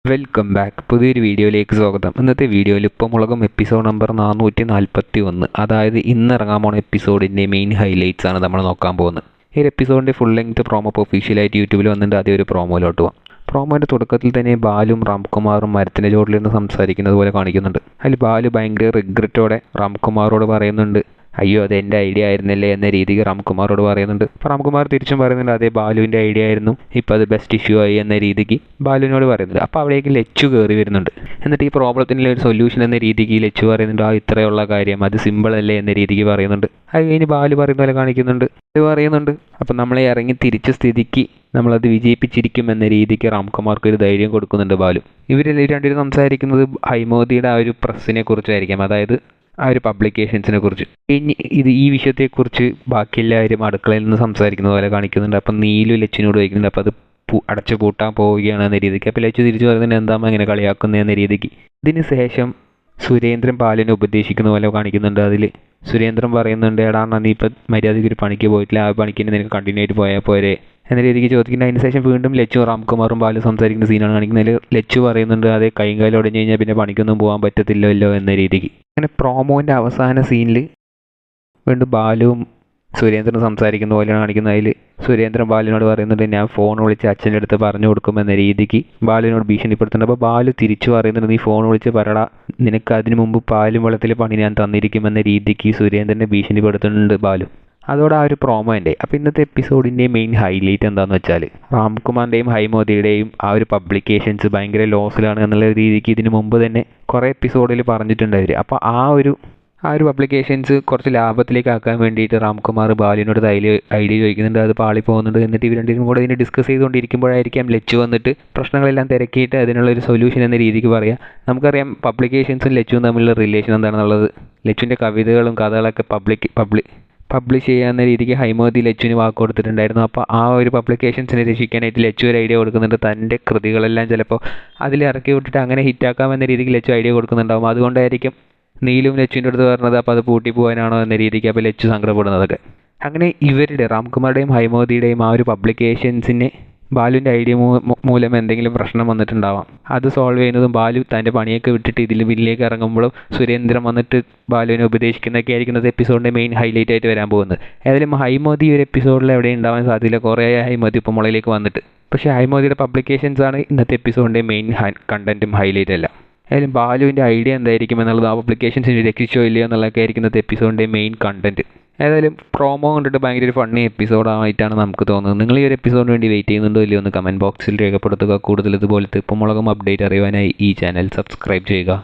Welcome back. പുതിയൊരു വീഡിയോയിലേക്ക് സ്വാഗതം. ഇന്നത്തെ വീഡിയോയിൽ ഇപ്പോൾ മുളകും എപ്പിസോഡ് നമ്പർ 441, അതായത് ഇന്ന് ഇറങ്ങാൻ പോണ എപ്പിസോഡിൻ്റെ മെയിൻ ഹൈലൈറ്റ്സ് ആണ് നമ്മൾ നോക്കാൻ പോകുന്നത്. ഈ ഒരു എപ്പിസോഡിൻ്റെ ഫുൾ ലെങ്ത് പ്രോമോ ഇപ്പോൾ ഒഫീഷ്യലായിട്ട് യൂട്യൂബിൽ വന്നിട്ട് അതേ ഒരു പ്രോമോയിലോട്ട് പോകാം. പ്രോമോൻ്റെ തുടക്കത്തിൽ തന്നെ ബാലും രാംകുമാറും മരത്തിൻ്റെ ചോട്ടിലിരുന്ന് സംസാരിക്കുന്നത് പോലെ കാണിക്കുന്നുണ്ട്. അതിൽ ബാലു ഭയങ്കര റിഗ്രറ്റോടെ രാംകുമാറോട് പറയുന്നുണ്ട്, അയ്യോ അത് എൻ്റെ ഐഡിയ ആയിരുന്നല്ലേ എന്ന രീതിക്ക് രാംകുമാറോട് പറയുന്നുണ്ട്. അപ്പോൾ രാംകുമാർ തിരിച്ചും പറയുന്നുണ്ട്, അതേ ബാലുവിൻ്റെ ഐഡിയ ആയിരുന്നു, ഇപ്പോൾ അത് ബെസ്റ്റ് ഇഷ്യൂ ആയി എന്ന രീതിക്ക് ബാലുവിനോട് പറയുന്നുണ്ട്. അപ്പോൾ അവിടേക്ക് ലച്ചു കയറി വരുന്നുണ്ട്. എന്നിട്ട് ഈ പ്രോബ്ലത്തിനുള്ള ഒരു സൊല്യൂഷൻ എന്ന രീതിക്ക് ലച്ചു പറയുന്നുണ്ട്, ഇത്രയുള്ള കാര്യം അത് സിമ്പിൾ അല്ലേ എന്ന രീതിക്ക് പറയുന്നുണ്ട്. അത് കഴിഞ്ഞ് ബാലു പറയുന്ന പോലെ കാണിക്കുന്നുണ്ട്, ഇത് പറയുന്നുണ്ട്. അപ്പം നമ്മളെ ഇറങ്ങി തിരിച്ച സ്ഥിതിക്ക് നമ്മളത് വിജയിപ്പിച്ചിരിക്കും എന്ന രീതിക്ക് രാംകുമാർക്ക് ഒരു ധൈര്യം കൊടുക്കുന്നുണ്ട് ബാലു. ഇവരെല്ലാം രണ്ടുപേരും സംസാരിക്കുന്നത് ഹൈമോദിയുടെ ആ ഒരു പ്രസ്സിനെ കുറിച്ചായിരിക്കാം, അതായത് ആ ഒരു പബ്ലിക്കേഷൻസിനെ കുറിച്ച്. ഇനി ഈ വിഷയത്തെക്കുറിച്ച് ബാക്കി എല്ലാവരും അടുക്കളയിൽ നിന്ന് സംസാരിക്കുന്ന പോലെ കാണിക്കുന്നുണ്ട്. അപ്പം നീലു ലച്ചിനോട് ചോദിക്കുന്നുണ്ട്, അപ്പോൾ അത് അടച്ചു പൂട്ടാൻ പോവുകയാണ് എന്ന രീതിക്ക്. അപ്പോൾ ലച്ചു തിരിച്ചു പറയുന്നുണ്ട്, എന്താ ഇങ്ങനെ കളിയാക്കുന്നത് എന്ന രീതിക്ക്. ഇതിന് ശേഷം സുരേന്ദ്രൻ ബാലിനെ ഉപദേശിക്കുന്ന പോലെ കാണിക്കുന്നുണ്ട്. അതിൽ സുരേന്ദ്രൻ പറയുന്നുണ്ട്, എടാ നീ ഇപ്പം മര്യാദയ്ക്ക് ഒരു പണിക്ക് പോയിട്ടില്ല, ആ പണിക്ക് നിനക്ക് കണ്ടിന്യൂ ആയിട്ട് പോയാൽ പോരെ എന്ന രീതിക്ക് ചോദിക്കുന്നത്. അതിന് ശേഷം വീണ്ടും ലച്ചു രാംകുമാറും ബാലും സംസാരിക്കുന്ന സീനാണ് കാണിക്കുന്നത്. ലച്ചു പറയുന്നുണ്ട്, അതേ കൈയും കാലം ഒടിഞ്ഞു കഴിഞ്ഞാൽ പിന്നെ പണിക്കൊന്നും പോകാൻ പറ്റത്തില്ലല്ലോ എന്ന രീതിക്ക്. അങ്ങനെ പ്രോമോൻ്റെ അവസാന സീനിൽ വീണ്ടും ബാലുവും സുരേന്ദ്രൻ സംസാരിക്കുന്ന പോലെയാണ് കാണിക്കുന്നത്. അതിൽ സുരേന്ദ്രൻ ബാലിനോട് പറയുന്നുണ്ട്, ഞാൻ ഫോൺ വിളിച്ച് അച്ഛൻ്റെ അടുത്ത് പറഞ്ഞു കൊടുക്കുമെന്ന രീതിക്ക് ബാലുവിനോട് ഭീഷണിപ്പെടുത്തുന്നുണ്ട്. അപ്പോൾ ബാലു തിരിച്ചു പറയുന്നുണ്ട്, നീ ഫോൺ വിളിച്ച് പറടാ, നിനക്ക് അതിനു മുമ്പ് പാലും വെള്ളത്തിൽ പണി ഞാൻ തന്നിരിക്കുമെന്ന രീതിക്ക് സുരേന്ദ്രനെ ഭീഷണിപ്പെടുത്തുന്നുണ്ട് ബാലു. അതോടെ ആ ഒരു പ്രോമോ ഉണ്ട്. അപ്പോൾ ഇന്നത്തെ എപ്പിസോഡിൻ്റെ മെയിൻ ഹൈലൈറ്റ് എന്താണെന്ന് വെച്ചാൽ രാംകുമാറിൻ്റെയും ഹൈമോദിയുടെയും ആ ഒരു പബ്ലിക്കേഷൻസ് ഭയങ്കര ലോസിലാണ് എന്നുള്ള രീതിക്ക് ഇതിനു മുമ്പ് തന്നെ കുറേ എപ്പിസോഡിൽ പറഞ്ഞിട്ടുണ്ട് അവർ. അപ്പോൾ ആ ഒരു പബ്ലിക്കേഷൻസ് കുറച്ച് ലാഭത്തിലേക്ക് ആക്കാൻ വേണ്ടിയിട്ട് രാംകുമാർ ബാലുവിനോട് ഐഡിയ ചോദിക്കുന്നുണ്ട്. അത് പാളി പോകുന്നുണ്ട്. എന്നിട്ട് ഇവർ രണ്ടുപേരും കൂടെ ഇതിനെ ഡിസ്കസ് ചെയ്തുകൊണ്ടിരിക്കുമ്പോഴായിരിക്കാം ലച്ചു വന്നിട്ട് പ്രശ്നങ്ങളെല്ലാം തിരക്കിയിട്ട് അതിനുള്ളൊരു സൊല്യൂഷൻ എന്ന രീതിക്ക് പറയാം. നമുക്കറിയാം പബ്ലിക്കേഷൻസും ലച്ചുവും തമ്മിലുള്ള റിലേഷൻ എന്താണെന്നുള്ളത്. ലച്ചുവിൻ്റെ കവിതകളും കഥകളൊക്കെ പബ്ലിഷ് ചെയ്യാവുന്ന രീതിക്ക് ഹൈമോദി ലച്ചുവിന് വാക്ക് കൊടുത്തിട്ടുണ്ടായിരുന്നു. അപ്പോൾ ആ ഒരു പബ്ലിക്കേഷൻസിനെ രക്ഷിക്കാനായിട്ട് ലച്ചു ഒരു ഐഡിയ കൊടുക്കുന്നുണ്ട്. തൻ്റെ കൃതികളെല്ലാം ചിലപ്പോൾ അതിൽ ഇറക്കി വിട്ടിട്ട് അങ്ങനെ ഹിറ്റാക്കാമെന്ന രീതിക്ക് ലച്ചു ഐഡിയ കൊടുക്കുന്നുണ്ടാവും. അതുകൊണ്ടായിരിക്കും നീലും ലച്ചുവിൻ്റെ അടുത്ത് പറഞ്ഞത് അപ്പോൾ അത് പൂട്ടി പോകാനാണോ എന്ന രീതിക്ക് അപ്പോൾ ലച്ചു സങ്കടപ്പെടുന്നതൊക്കെ. അങ്ങനെ ഇവരുടെ രാംകുമാറുടെയും ഹൈമോദിയുടെയും ആ ഒരു പബ്ലിക്കേഷൻസിനെ ബാലുവിൻ്റെ ഐഡിയ മൂലം എന്തെങ്കിലും പ്രശ്നം വന്നിട്ടുണ്ടാവാം. അത് സോൾവ് ചെയ്യുന്നതും ബാലു തൻ്റെ പണിയൊക്കെ വിട്ടിട്ട് ഇതിൽ ബില്ലിലേക്ക് ഇറങ്ങുമ്പോഴും സുരേന്ദ്രൻ വന്നിട്ട് ബാലുവിനെ ഉപദേശിക്കുന്നതൊക്കെ ആയിരിക്കുന്നത് എപ്പിസോഡിൻ്റെ മെയിൻ ഹൈലൈറ്റ് ആയിട്ട് വരാൻ പോകുന്നത്. ഏതായാലും ഹൈമോദി ഒരു എപ്പിസോഡിൽ എവിടെ ഉണ്ടാവാൻ സാധ്യതയില്ല. കുറേ ഹൈമോദി ഇപ്പോൾ മുളയിലേക്ക് വന്നിട്ട്. പക്ഷേ ഹൈമോദിയുടെ പബ്ലിക്കേഷൻസ് ആണ് ഇന്നത്തെ എപ്പിസോഡിൻ്റെ മെയിൻ കണ്ടൻറ്റും ഹൈലൈറ്റ് അല്ല. ഏതായാലും ബാലുവിൻ്റെ ഐഡിയ എന്തായിരിക്കും എന്നുള്ളത്, ആ പബ്ലിക്കേഷൻസിന് രക്ഷിച്ചോ ഇല്ലയോ എന്നുള്ളതൊക്കെ ആയിരിക്കുന്നത് എപ്പിസോഡിൻ്റെ മെയിൻ കണ്ടൻറ്റ്. ഏതായാലും പ്രോമോ കണ്ടിട്ട് ഭയങ്കര ഒരു ഫണ്ണി എപ്പിസോഡായിട്ടാണ് നമുക്ക് തോന്നുന്നത്. നിങ്ങൾ ഈ ഒരു എപ്പിസോഡിന് വേണ്ടി വെയിറ്റ് ചെയ്യുന്നുണ്ടോ ഇല്ലയോ എന്ന് കമൻറ്റ് ബോക്സിൽ രേഖപ്പെടുത്തുക. കൂടുതൽ ഇതുപോലത്തെ ഇപ്പോൾ മുളകും അപ്ഡേറ്റ് അറിയുവാനായി ഈ ചാനൽ സബ്സ്ക്രൈബ് ചെയ്യുക.